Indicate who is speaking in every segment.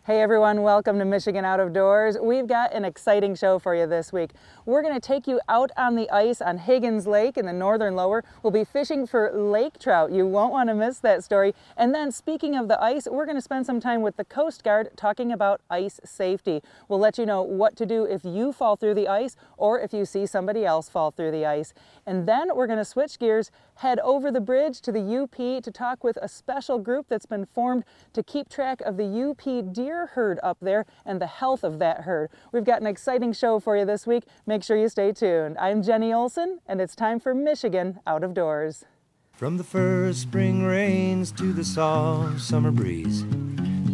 Speaker 1: Hey everyone, welcome to Michigan Out of Doors. We've got an exciting show for you this week. We're going to take you out on the ice on Higgins Lake in the northern lower. We'll be fishing for lake trout. You won't want to miss that story. And then speaking of the ice, we're going to spend some time with the Coast Guard talking about ice safety. We'll let you know what to do if you fall through the ice or if you see somebody else fall through the ice. And then we're going to switch gears, head over the bridge to the UP to talk with a special group that's been formed to keep track of the UP deer herd up there and the health of that herd. We've got an exciting show for you this week. Make sure you stay tuned. I'm Jenny Olson, and it's time for Michigan Out of Doors.
Speaker 2: From the first spring rains to the soft summer breeze,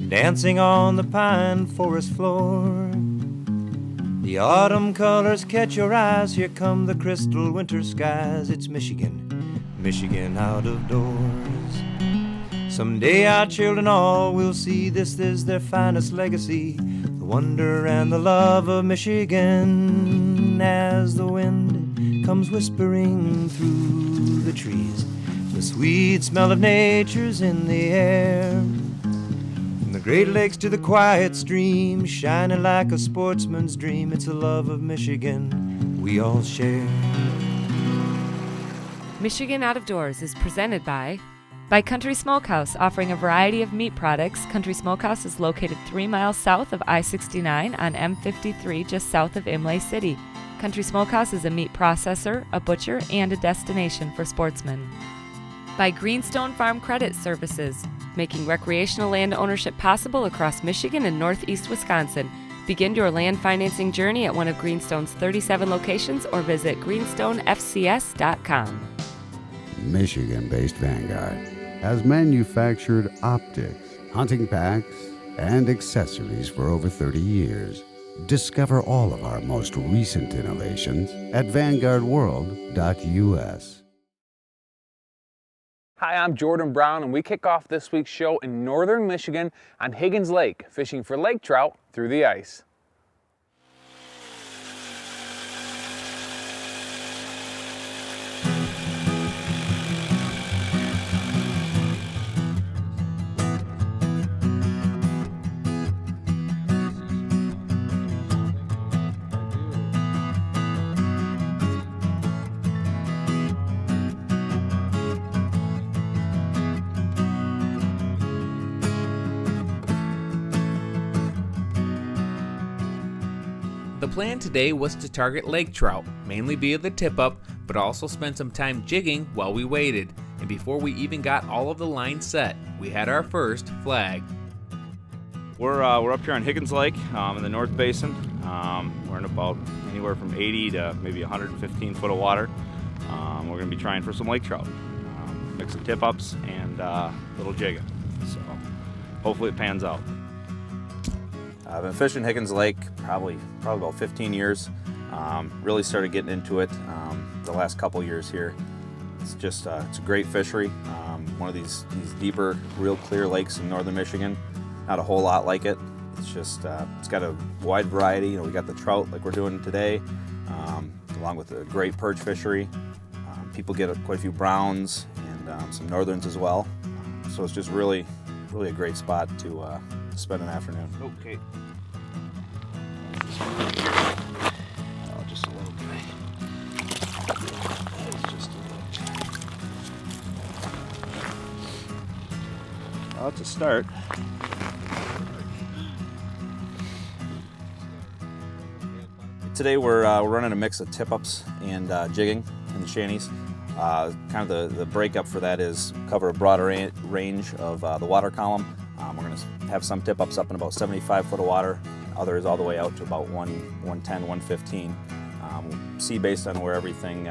Speaker 2: dancing on the pine forest floor, the autumn colors catch your eyes. Here come the crystal winter skies. It's Michigan, Michigan out of doors. Someday our children all will see this is their finest legacy, the wonder and the love of Michigan. As the wind comes whispering through the trees, the sweet smell of nature's in the air. From the Great Lakes to the quiet stream, shining like a sportsman's dream, it's the love of Michigan we all share.
Speaker 3: Michigan Out of Doors is presented by Country Smokehouse, offering a variety of meat products. Country Smokehouse is located 3 miles south of I-69 on M53, just south of Imlay City. Country Smokehouse is a meat processor, a butcher, and a destination for sportsmen. By Greenstone Farm Credit Services, making recreational land ownership possible across Michigan and northeast Wisconsin. Begin your land financing journey at one of Greenstone's 37 locations or visit greenstonefcs.com.
Speaker 4: Michigan-based Vanguard has manufactured optics, hunting packs, and accessories for over 30 years. Discover all of our most recent innovations at vanguardworld.us.
Speaker 5: Hi, I'm Jordan Brown, and we kick off this week's show in northern Michigan on Higgins Lake, fishing for lake trout through the ice. The plan today was to target lake trout, mainly via the tip-up, but also spend some time jigging while we waited. And before we even got all of the lines set, we had our first flag.
Speaker 6: We're up here on Higgins Lake in the North Basin. We're in about anywhere from 80 to maybe 115 foot of water. We're going to be trying for some lake trout, mix of tip-ups and little jigging. So hopefully it pans out.
Speaker 7: I've been fishing Higgins Lake probably about 15 years. Really started getting into it the last couple years here. It's just it's a great fishery. One of these deeper, real clear lakes in northern Michigan. Not a whole lot like it. It's just it's got a wide variety. You know, we got the trout like we're doing today, along with a great perch fishery. People get quite a few browns and some northerns as well. So it's just really a great spot to spend an afternoon.
Speaker 6: Okay.
Speaker 7: Oh, just a little bit. Just a little.
Speaker 6: Well, to start.
Speaker 7: Today we're running a mix of tip-ups and jigging in the shanties. Kind of the breakup for that is cover a broader range of the water column. We're going to have some tip-ups up in about 75 foot of water, others all the way out to about 110, 115. See based on where everything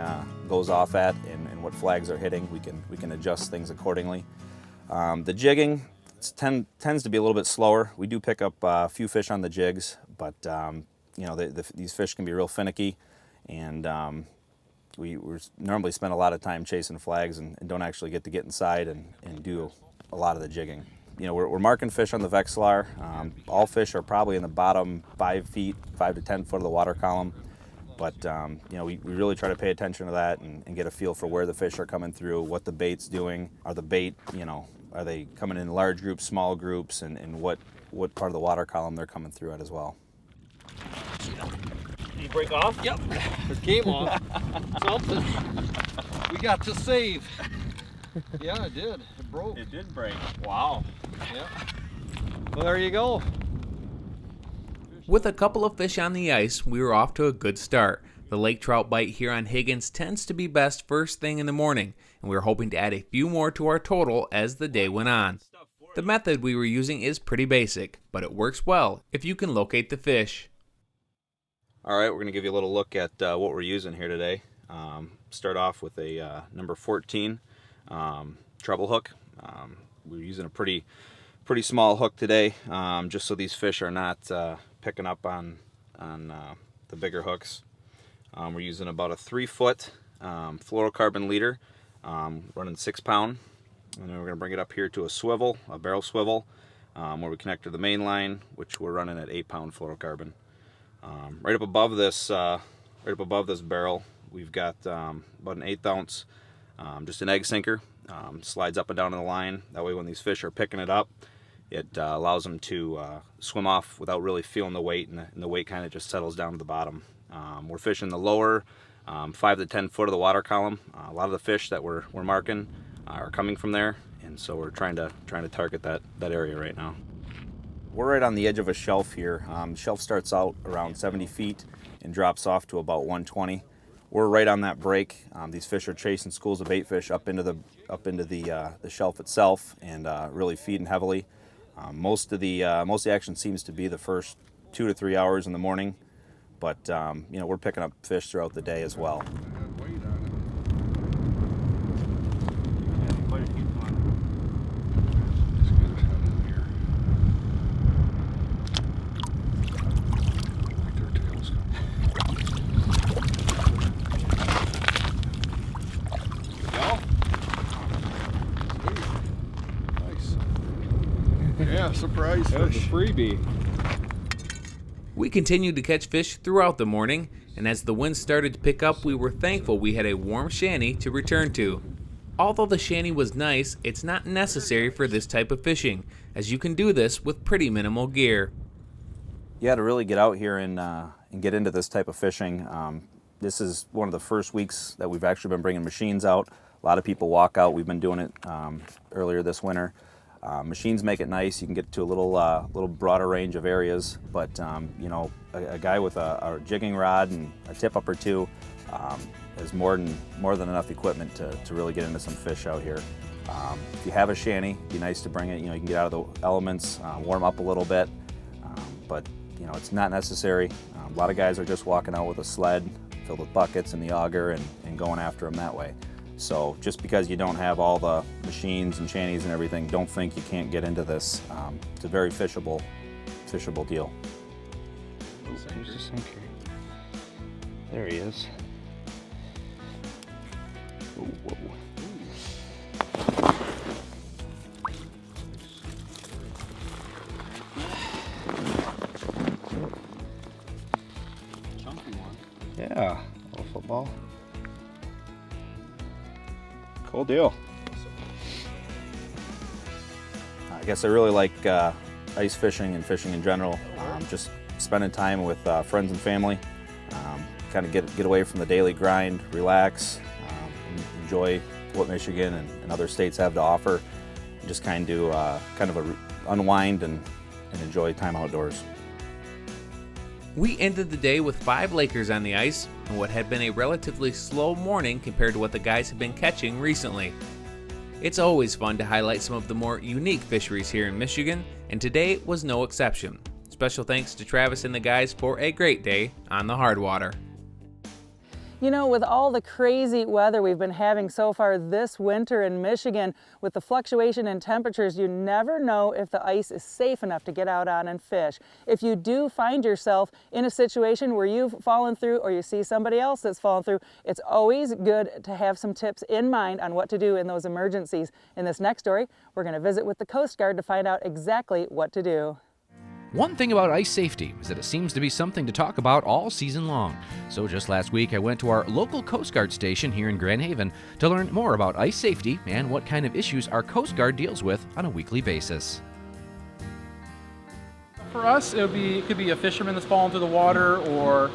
Speaker 7: goes off at and what flags are hitting, we can adjust things accordingly. The jigging tends to be a little bit slower. We do pick up a few fish on the jigs, but you know these fish can be real finicky, and we normally spend a lot of time chasing flags and don't actually get inside and do a lot of the jigging. You know, we're marking fish on the Vexlar. All fish are probably in the bottom 5 to 10 foot of the water column. But you know, we really try to pay attention to that and get a feel for where the fish are coming through, what the bait's doing. Are the bait, you know, are they coming in large groups, small groups, and what part of the water column they're coming through at as well.
Speaker 6: Did you break off?
Speaker 8: Yep, it came off. Something. We got to save. Yeah, it did. It broke.
Speaker 6: It did break. Wow.
Speaker 8: Yeah. Well, there you go.
Speaker 5: With a couple of fish on the ice, we were off to a good start. The lake trout bite here on Higgins tends to be best first thing in the morning, and we were hoping to add a few more to our total as the day went on. The method we were using is pretty basic, but it works well if you can locate the fish.
Speaker 7: All right, we're going to give you a little look at what we're using here today. Start off with a number 14 treble hook. We're using a pretty small hook today, just so these fish are not picking up on the bigger hooks. We're using about a 3-foot fluorocarbon leader, running 6 pound. And then we're going to bring it up here to a barrel swivel, where we connect to the main line, which we're running at 8 pound fluorocarbon. Right up above this barrel, we've got about an 1/8 ounce, just an egg sinker. Slides up and down in the line. That way when these fish are picking it up, it allows them to swim off without really feeling the weight, and the weight kind of just settles down to the bottom. We're fishing the lower 5 to 10 foot of the water column. A lot of the fish that we're marking are coming from there, and so we're trying to target that area right now. We're right on the edge of a shelf here. The shelf starts out around 70 feet and drops off to about 120. We're right on that break. These fish are chasing schools of bait fish up into the shelf itself and really feeding heavily. Most of the action seems to be the first 2 to 3 hours in the morning, but we're picking up fish throughout the day as well.
Speaker 8: Yeah, surprise fish. That was a freebie.
Speaker 5: We continued to catch fish throughout the morning, and as the wind started to pick up, we were thankful we had a warm shanty to return to. Although the shanty was nice, it's not necessary for this type of fishing, as you can do this with pretty minimal gear.
Speaker 7: Yeah, to really get out here and get into this type of fishing, this is one of the first weeks that we've actually been bringing machines out. A lot of people walk out. We've been doing it earlier this winter. Machines make it nice. You can get to a little broader range of areas, but a guy with a jigging rod and a tip up or two is more than enough equipment to really get into some fish out here. If you have a shanty, it'd be nice to bring it. You can get out of the elements, warm up a little bit, but it's not necessary. A lot of guys are just walking out with a sled filled with buckets and the auger and going after them that way. So just because you don't have all the machines and shanties and everything, don't think you can't get into this. It's a very fishable deal. There he is. Ooh, whoa.
Speaker 8: Chunky one.
Speaker 7: Yeah, a little football. Cool deal. I guess I really like ice fishing and fishing in general. Just spending time with friends and family. Kind of get away from the daily grind, relax, enjoy what Michigan and other states have to offer. Just kind of unwind and enjoy time outdoors.
Speaker 5: We ended the day with 5 Lakers on the ice and what had been a relatively slow morning compared to what the guys have been catching recently. It's always fun to highlight some of the more unique fisheries here in Michigan, and today was no exception. Special thanks to Travis and the guys for a great day on the hard water.
Speaker 1: With all the crazy weather we've been having so far this winter in Michigan, with the fluctuation in temperatures, you never know if the ice is safe enough to get out on and fish. If you do find yourself in a situation where you've fallen through or you see somebody else that's fallen through, it's always good to have some tips in mind on what to do in those emergencies. In this next story, we're going to visit with the Coast Guard to find out exactly what to do.
Speaker 9: One thing about ice safety is that it seems to be something to talk about all season long. So just last week, I went to our local Coast Guard station here in Grand Haven to learn more about ice safety and what kind of issues our Coast Guard deals with on a weekly basis.
Speaker 10: For us, it could be a fisherman that's fallen through the water, or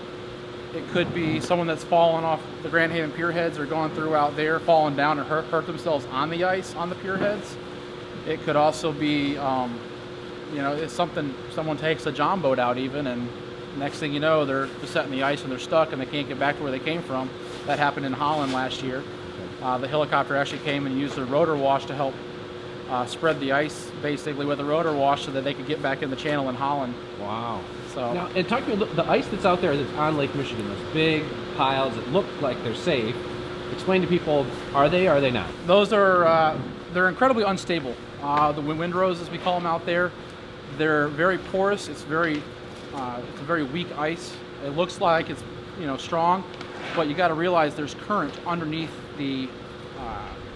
Speaker 10: it could be someone that's fallen off the Grand Haven pier heads or gone through out there, fallen down and hurt themselves on the ice on the pier heads. It could also be, it's someone takes a john boat out even, and next thing you know, they're just set in the ice and they're stuck and they can't get back to where they came from. That happened in Holland last year. The helicopter actually came and used the rotor wash to help spread the ice basically with a rotor wash so that they could get back in the channel in Holland.
Speaker 11: Wow.
Speaker 10: So
Speaker 11: now, and talk to me, the ice that's out there that's on Lake Michigan, those big piles that look like they're safe. Explain to people, are they or are they not?
Speaker 10: Those are, they're incredibly unstable. The windrows, as we call them out there, they're very porous. It's a very weak ice. It looks like it's strong, but you got to realize there's current underneath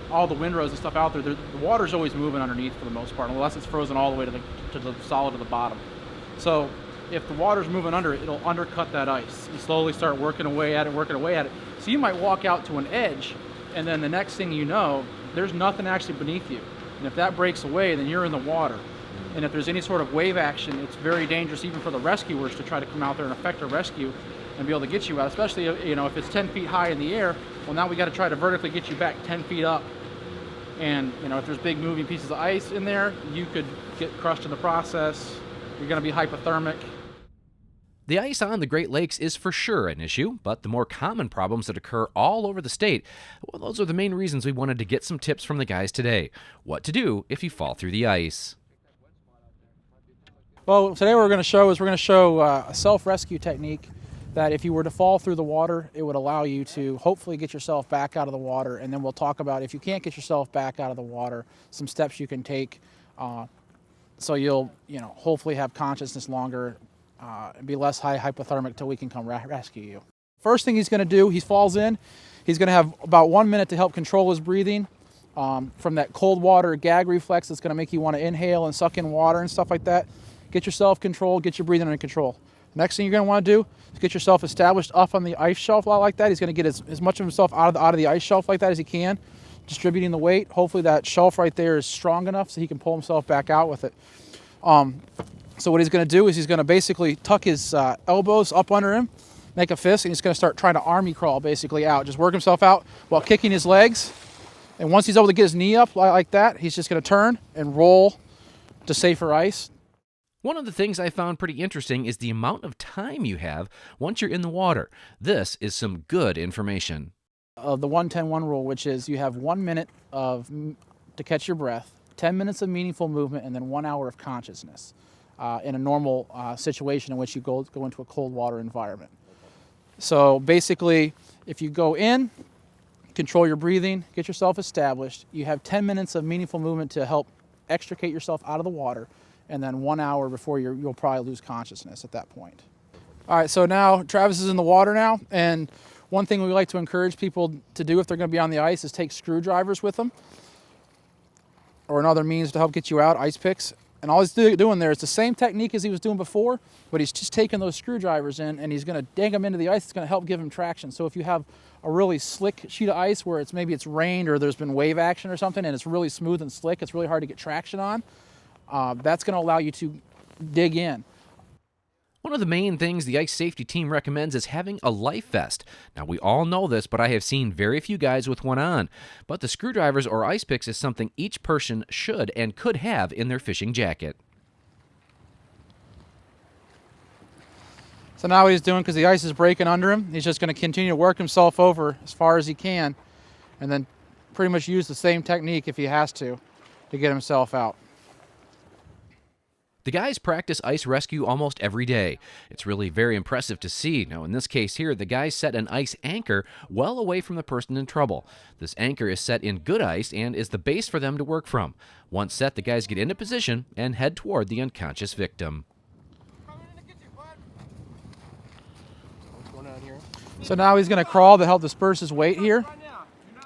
Speaker 10: all the windrows and stuff out there. The water's always moving underneath for the most part, unless it's frozen all the way to the solid to the bottom. So if the water's moving under it, it'll undercut that ice. You slowly start working away at it. So you might walk out to an edge, and then the next thing you know, there's nothing actually beneath you. And if that breaks away, then you're in the water. And if there's any sort of wave action, it's very dangerous even for the rescuers to try to come out there and effect a rescue and be able to get you out, especially if it's 10 feet high in the air. Well, now we got to try to vertically get you back 10 feet up. And if there's big moving pieces of ice in there, you could get crushed in the process. You're going to be hypothermic.
Speaker 9: The ice on the Great Lakes is for sure an issue, but the more common problems that occur all over the state, well, those are the main reasons we wanted to get some tips from the guys today. What to do if you fall through the ice.
Speaker 10: Well, today we're going to show a self-rescue technique that if you were to fall through the water, it would allow you to hopefully get yourself back out of the water. And then we'll talk about, if you can't get yourself back out of the water, some steps you can take so you'll hopefully have consciousness longer and be less hypothermic till we can come rescue you. First thing he's going to do, he falls in. He's going to have about 1 minute to help control his breathing from that cold water gag reflex that's going to make you want to inhale and suck in water and stuff like that. Get yourself controlled, get your breathing under control. Next thing you're going to want to do is get yourself established up on the ice shelf like that. He's going to get as much of himself out of the ice shelf like that as he can, distributing the weight. Hopefully that shelf right there is strong enough so he can pull himself back out with it. So what he's going to do is he's going to basically tuck his elbows up under him, make a fist, and he's going to start trying to army crawl basically out. Just work himself out while kicking his legs. And once he's able to get his knee up like that, he's just going to turn and roll to safer ice.
Speaker 9: One of the things I found pretty interesting is the amount of time you have once you're in the water. This is some good information.
Speaker 10: The 1-10-1 rule, which is you have 1 minute to catch your breath, 10 minutes of meaningful movement, and then 1 hour of consciousness in a normal situation in which you go into a cold water environment. So basically, if you go in, control your breathing, get yourself established, you have 10 minutes of meaningful movement to help extricate yourself out of the water, and then 1 hour before you'll probably lose consciousness at that point. All right, so now Travis is in the water now, and one thing we like to encourage people to do if they're going to be on the ice is take screwdrivers with them, or another means to help get you out, ice picks. And all he's doing there is the same technique as he was doing before, but he's just taking those screwdrivers in and he's going to dang them into the ice. It's going to help give him traction. So if you have a really slick sheet of ice where maybe it's rained or there's been wave action or something and it's really smooth and slick, it's really hard to get traction on, that's going to allow you to dig in.
Speaker 9: One of the main things the ice safety team recommends is having a life vest. Now, we all know this, but I have seen very few guys with one on. But the screwdrivers or ice picks is something each person should and could have in their fishing jacket.
Speaker 10: So now what he's doing, because the ice is breaking under him, he's just going to continue to work himself over as far as he can and then pretty much use the same technique if he has to get himself out.
Speaker 9: The guys practice ice rescue almost every day. It's really very impressive to see. Now, in this case here, the guys set an ice anchor well away from the person in trouble. This anchor is set in good ice and is the base for them to work from. Once set, the guys get into position and head toward the unconscious victim.
Speaker 10: So now he's going to crawl to help disperse his weight here.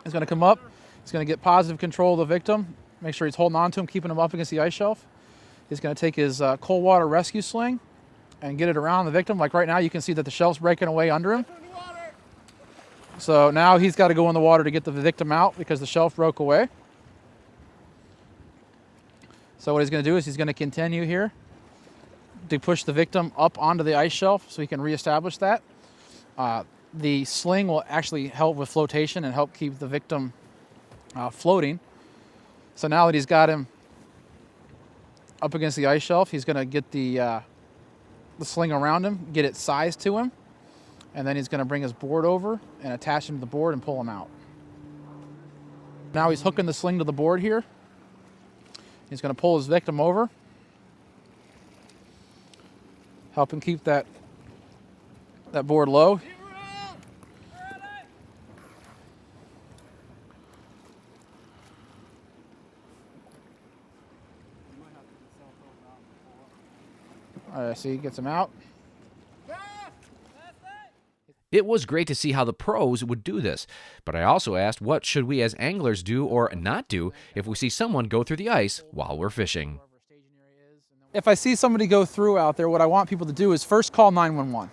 Speaker 10: He's going to come up. He's going to get positive control of the victim. Make sure he's holding on to him, keeping him up against the ice shelf. He's going to take his cold water rescue sling and get it around the victim. Like right now, you can see that the shelf's breaking away under him. So now he's got to go in the water to get the victim out because the shelf broke away. So what he's going to do is he's going to continue here to push the victim up onto the ice shelf so he can reestablish that. The sling will actually help with flotation and help keep the victim floating. So now that he's got him up against the ice shelf, he's going to get the sling around him, get it sized to him, and then he's going to bring his board over and attach him to the board and pull him out. Now he's hooking the sling to the board here. He's going to pull his victim over, help him keep that board low. All right, see, he gets him out.
Speaker 9: It was great to see how the pros would do this, but I also asked what should we as anglers do or not do if we see someone go through the ice while we're fishing.
Speaker 10: If I see somebody go through out there, what I want people to do is first call 911.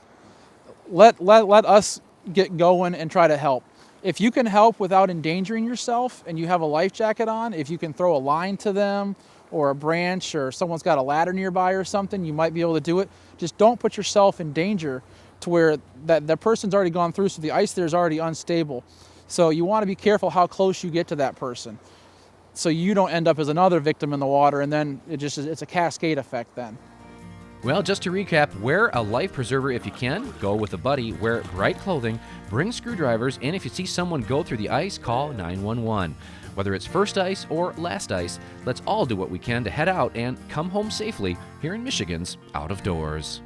Speaker 10: Let us get going and try to help. If you can help without endangering yourself and you have a life jacket on, if you can throw a line to them or a branch or someone's got a ladder nearby or something, you might be able to do it. Just don't put yourself in danger to where that person's already gone through, so the ice there is already unstable. So you want to be careful how close you get to that person so you don't end up as another victim in the water, and then it's a cascade effect then.
Speaker 9: Well, just to recap, wear a life preserver if you can, go with a buddy, wear bright clothing, bring screwdrivers, and if you see someone go through the ice, call 911. Whether it's first ice or last ice, let's all do what we can to head out and come home safely here in Michigan's Out of Doors.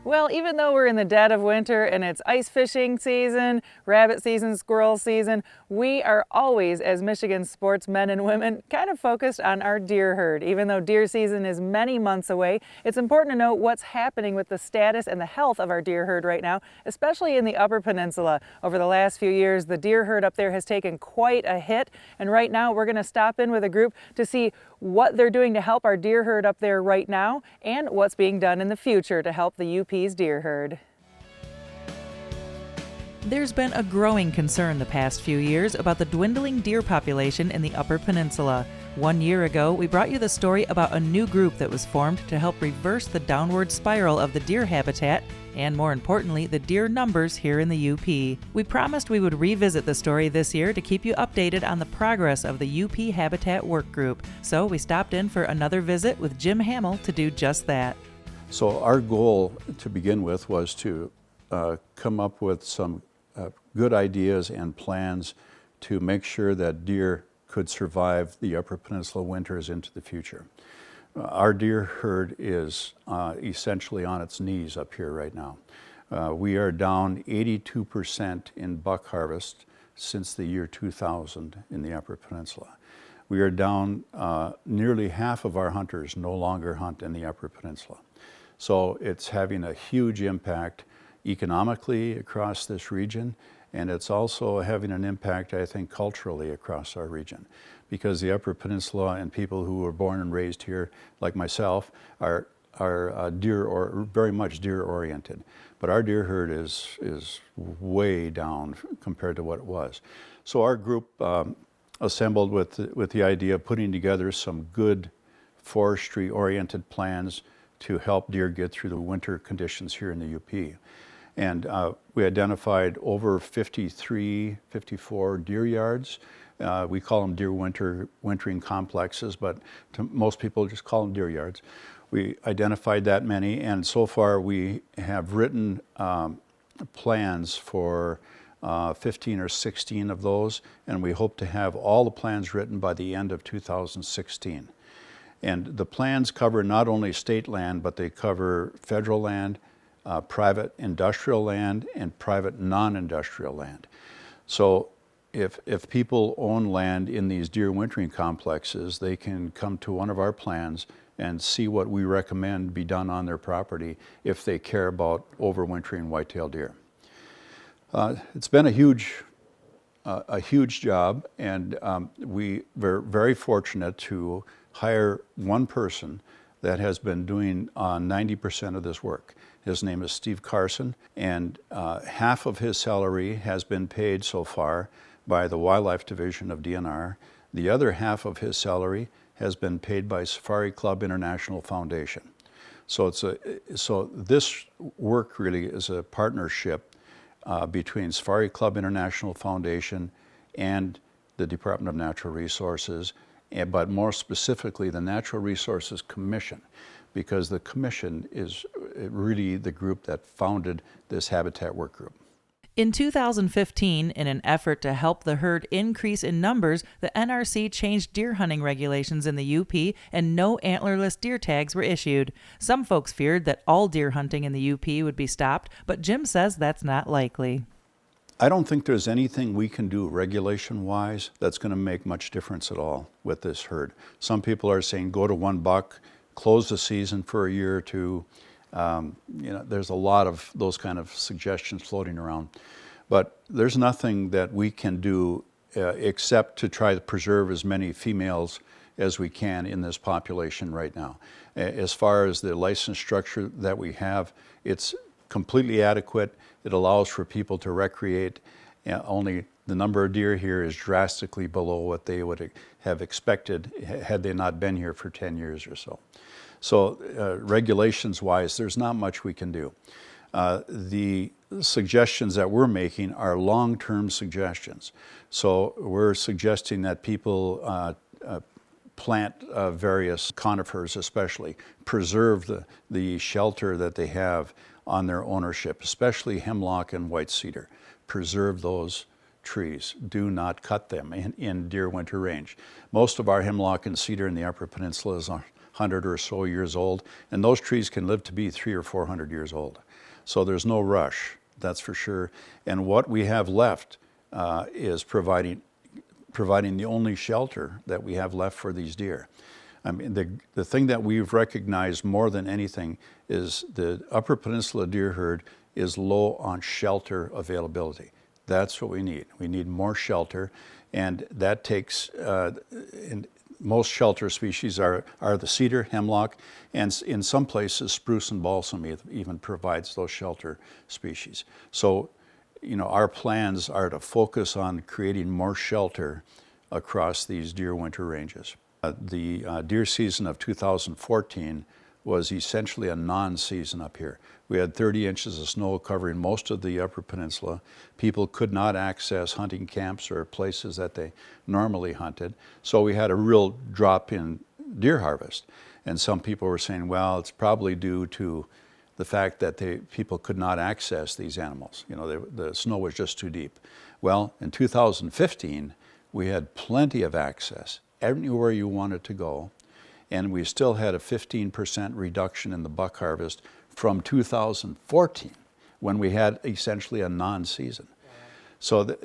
Speaker 1: Well, even though we're in the dead of winter and it's ice fishing season, rabbit season, squirrel season, we are always, as Michigan sportsmen and women, kind of focused on our deer herd. Even though deer season is many months away, it's important to know what's happening with the status and the health of our deer herd right now, especially in the Upper Peninsula. Over the last few years, the deer herd up there has taken quite a hit, and right now we're going to stop in with a group to see what they're doing to help our deer herd up there right now and what's being done in the future to help the UP's deer herd. There's been a growing concern the past few years about the dwindling deer population in the Upper Peninsula. 1 year ago, we brought you the story about a new group that was formed to help reverse the downward spiral of the deer habitat and, more importantly, the deer numbers here in the UP. We promised we would revisit the story this year to keep you updated on the progress of the UP Habitat Work Group, so we stopped in for another visit with Jim Hamill to do just that.
Speaker 12: So our goal to begin with was to come up with some good ideas and plans to make sure that deer could survive the Upper Peninsula winters into the future. Our deer herd is essentially on its knees up here right now. We are down 82% in buck harvest since the year 2000 in the Upper Peninsula. We are down nearly half of our hunters no longer hunt in the Upper Peninsula. So it's having a huge impact economically across this region, and it's also having an impact, I think, culturally across our region, because the Upper Peninsula and people who were born and raised here, like myself, are deer or very much deer oriented. But our deer herd is way down compared to what it was. So our group assembled with the idea of putting together some good forestry oriented plans to help deer get through the winter conditions here in the UP. And we identified over 54 deer yards. We call them deer wintering complexes, but most people just call them deer yards. We identified that many, and so far we have written plans for 15 or 16 of those, and we hope to have all the plans written by the end of 2016. And the plans cover not only state land, but they cover federal land, private industrial land, and private non-industrial land. So if people own land in these deer wintering complexes, they can come to one of our plans and see what we recommend be done on their property if they care about overwintering white-tailed deer. It's been a huge job, and we're very fortunate to hire one person that has been doing 90% of this work. His name is Steve Carson, and half of his salary has been paid so far by the Wildlife Division of DNR. The other half of his salary has been paid by Safari Club International Foundation. So this work really is a partnership between Safari Club International Foundation and the Department of Natural Resources, but more specifically the Natural Resources Commission, because the Commission is really the group that founded this habitat work group.
Speaker 1: In 2015, in an effort to help the herd increase in numbers, the NRC changed deer hunting regulations in the UP and no antlerless deer tags were issued. Some folks feared that all deer hunting in the UP would be stopped, but Jim says that's not likely.
Speaker 12: I don't think there's anything we can do regulation-wise that's going to make much difference at all with this herd. Some people are saying go to 1 buck, close the season for a year or two. There's a lot of those kind of suggestions floating around. But there's nothing that we can do except to try to preserve as many females as we can in this population right now. As far as the license structure that we have, it's completely adequate. It allows for people to recreate. Only the number of deer here is drastically below what they would have expected had they not been here for 10 years or so. So regulations-wise, there's not much we can do. The suggestions that we're making are long-term suggestions. So we're suggesting that people plant various conifers especially, preserve the shelter that they have on their ownership, especially hemlock and white cedar. Preserve those trees. Do not cut them in deer winter range. Most of our hemlock and cedar in the Upper Peninsula is 100 or so years old, and those trees can live to be 300 or 400 years old. So there's no rush, that's for sure. And what we have left is providing the only shelter that we have left for these deer. I mean, the thing that we've recognized more than anything is the Upper Peninsula deer herd is low on shelter availability. That's what we need. We need more shelter, and that takes, most shelter species are the cedar, hemlock, and in some places spruce and balsam even provides those shelter species. So, our plans are to focus on creating more shelter across these deer winter ranges. The deer season of 2014 was essentially a non-season up here. We had 30 inches of snow covering most of the Upper Peninsula. People could not access hunting camps or places that they normally hunted. So we had a real drop in deer harvest. And some people were saying, well, it's probably due to the fact that people could not access these animals. The snow was just too deep. Well, in 2015, we had plenty of access anywhere you wanted to go, and we still had a 15% reduction in the buck harvest from 2014, when we had essentially a non-season. So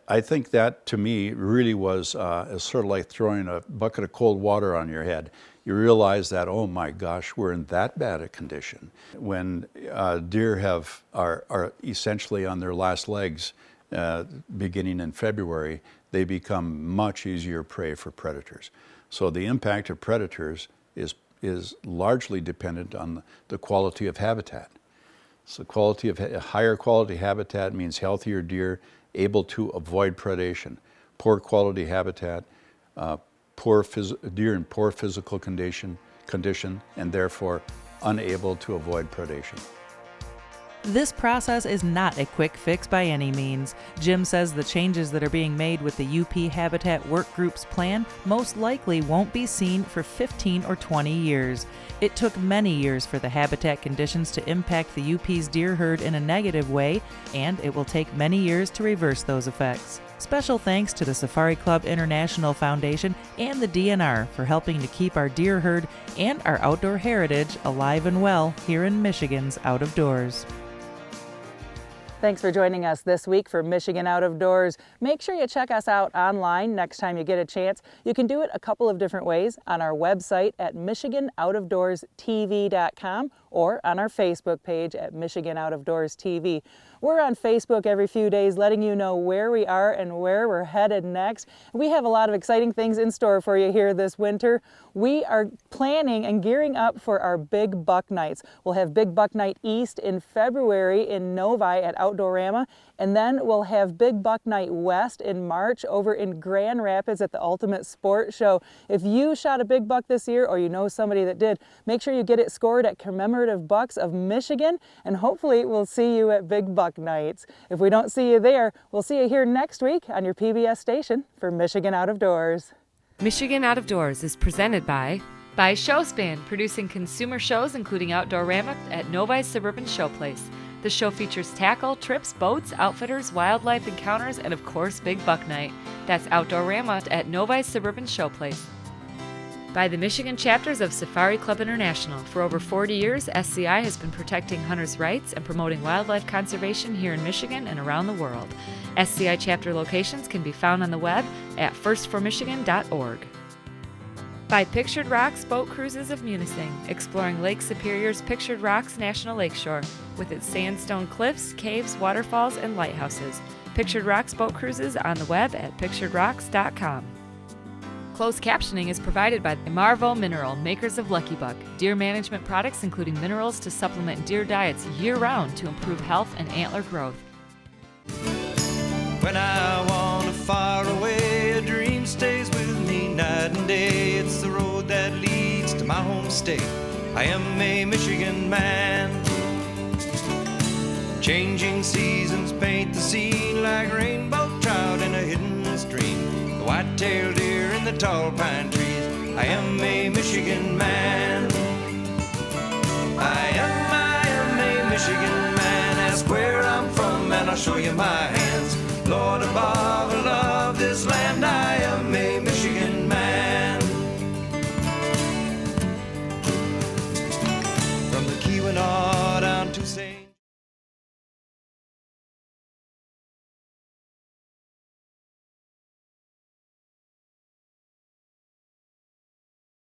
Speaker 12: I think that to me really was sort of like throwing a bucket of cold water on your head. You realize that, oh my gosh, we're in that bad a condition. When deer are essentially on their last legs beginning in February, they become much easier prey for predators. So the impact of predators is largely dependent on the quality of habitat. So higher quality habitat means healthier deer able to avoid predation. Poor quality habitat, deer in poor physical condition, and therefore unable to avoid predation.
Speaker 1: This process is not a quick fix by any means. Jim says the changes that are being made with the UP Habitat Work Group's plan most likely won't be seen for 15 or 20 years. It took many years for the habitat conditions to impact the UP's deer herd in a negative way, and it will take many years to reverse those effects. Special thanks to the Safari Club International Foundation and the DNR for helping to keep our deer herd and our outdoor heritage alive and well here in Michigan's Out of Doors. Thanks for joining us this week for Michigan Out of Doors. Make sure you check us out online next time you get a chance. You can do it a couple of different ways on our website at MichiganOutofDoorsTV.com or on our Facebook page at Michigan Out of Doors TV. We're on Facebook every few days letting you know where we are and where we're headed next. We have a lot of exciting things in store for you here this winter. We are planning and gearing up for our Big Buck Nights. We'll have Big Buck Night East in February in Novi at Outdoorama, and then we'll have Big Buck Night West in March over in Grand Rapids at the Ultimate Sport Show. If you shot a big buck this year or you know somebody that did, make sure you get it scored at Commemorative Bucks of Michigan, and hopefully we'll see you at Big Buck Nights. If we don't see you there, we'll see you here next week on your PBS station for Michigan Out of Doors.
Speaker 3: Michigan Out of Doors is presented by Showspan, producing consumer shows including Outdoorama at Novi's Suburban Showplace. The show features tackle, trips, boats, outfitters, wildlife encounters, and of course Big Buck Night. That's Outdoorama at Novi's Suburban Showplace. By the Michigan chapters of Safari Club International. For over 40 years, SCI has been protecting hunters' rights and promoting wildlife conservation here in Michigan and around the world. SCI chapter locations can be found on the web at firstformichigan.org. By Pictured Rocks Boat Cruises of Munising, exploring Lake Superior's Pictured Rocks National Lakeshore with its sandstone cliffs, caves, waterfalls, and lighthouses. Pictured Rocks Boat Cruises on the web at picturedrocks.com. Closed captioning is provided by Marvo Mineral, makers of Lucky Buck, deer management products including minerals to supplement deer diets year-round to improve health and antler growth.
Speaker 2: When I wander far away, a dream stays with me night and day. It's the road that leads to my home state. I am a Michigan man. Changing seasons paint the scene like rainbow trout in a hidden stream. The white-tailed deer in the tall pine trees. I am a Michigan man.